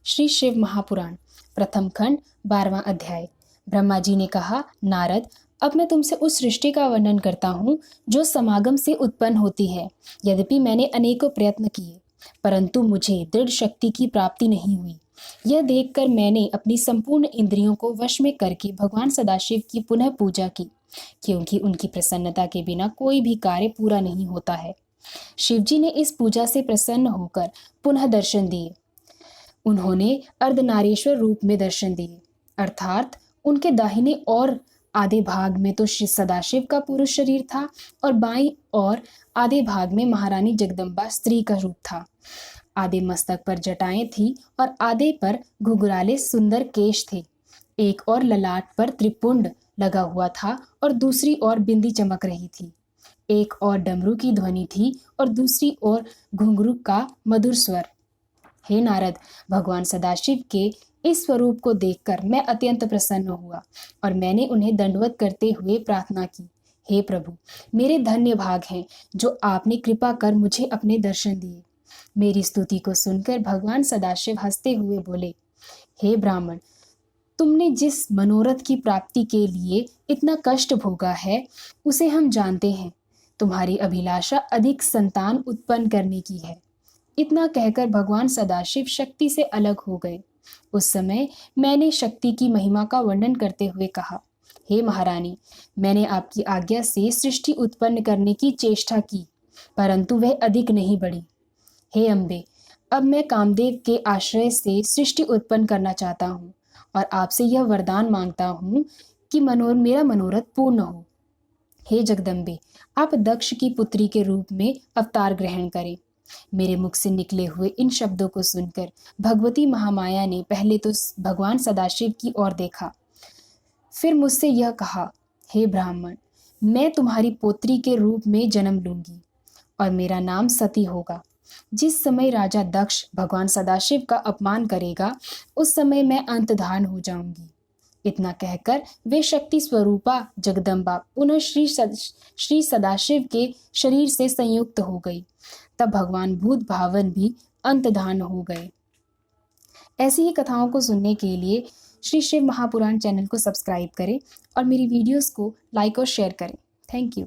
श्री शिव महापुराण प्रथम खंड 12वां अध्याय। ब्रह्मा जी ने कहा, नारद, अब मैं तुमसे उस सृष्टि का वर्णन करता हूँ जो समागम से उत्पन्न होती है। यद्यपि मैंने अनेकों प्रयत्न किए, परंतु मुझे दृढ़ शक्ति की प्राप्ति नहीं हुई। यह देखकर मैंने अपनी संपूर्ण इंद्रियों को वश में करके भगवान सदाशिव की पुनः पूजा की, क्योंकि उनकी प्रसन्नता के बिना कोई भी कार्य पूरा नहीं होता है। शिवजी ने इस पूजा से प्रसन्न होकर पुनः दर्शन दिए। उन्होंने अर्धनारीश्वर रूप में दर्शन दिए, अर्थात उनके दाहिने और आधे भाग में तो सदाशिव का पुरुष शरीर था और बाईं और आधे भाग में महारानी जगदम्बा स्त्री का रूप था। आधे मस्तक पर जटाएं थी और आधे पर घुघराले सुंदर केश थे। एक और ललाट पर त्रिपुंड लगा हुआ था और दूसरी ओर बिंदी चमक रही थी। एक और डमरू की ध्वनि थी और दूसरी ओर घुंघरू का मधुर स्वर। हे नारद, भगवान सदाशिव के इस स्वरूप को देखकर मैं अत्यंत प्रसन्न हुआ और मैंने उन्हें दंडवत करते हुए प्रार्थना की, हे प्रभु, मेरे धन्य भाग हैं जो आपने कृपा कर मुझे अपने दर्शन दिए। मेरी स्तुति को सुनकर भगवान सदाशिव हंसते हुए बोले, हे ब्राह्मण, तुमने जिस मनोरथ की प्राप्ति के लिए इतना कष्ट भोगा है उसे हम जानते हैं। तुम्हारी अभिलाषा अधिक संतान उत्पन्न करने की है। इतना कहकर भगवान सदाशिव शक्ति से अलग हो गए। उस समय मैंने शक्ति की महिमा का वर्णन करते हुए कहा, हे महारानी, मैंने आपकी आज्ञा से सृष्टि उत्पन्न करने की चेष्टा की, परंतु वह अधिक नहीं बढ़ी। हे अम्बे, अब मैं कामदेव के आश्रय से सृष्टि उत्पन्न करना चाहता हूँ और आपसे यह वरदान मांगता हूँ कि मेरा मनोरथ पूर्ण हो। हे जगदम्बे, आप दक्ष की पुत्री के रूप में अवतार ग्रहण करें। मेरे मुख से निकले हुए इन शब्दों को सुनकर भगवती महामाया ने पहले तो भगवान सदाशिव की ओर देखा, फिर मुझसे यह कहा, हे ब्राह्मण, मैं तुम्हारी पोत्री के रूप में जन्म लूंगी और मेरा नाम सती होगा। जिस समय राजा दक्ष भगवान सदाशिव का अपमान करेगा, उस समय मैं अंतधान हो जाऊंगी। इतना कहकर वे शक्ति स्वरूपा जगदम्बा पुनः श्री सदाशिव के शरीर से संयुक्त हो गई। तब भगवान भूत भावन भी अंतधान हो गए। ऐसी ही कथाओं को सुनने के लिए श्री शिव महापुराण चैनल को सब्सक्राइब करें और मेरी वीडियोस को लाइक और शेयर करें। Thank you.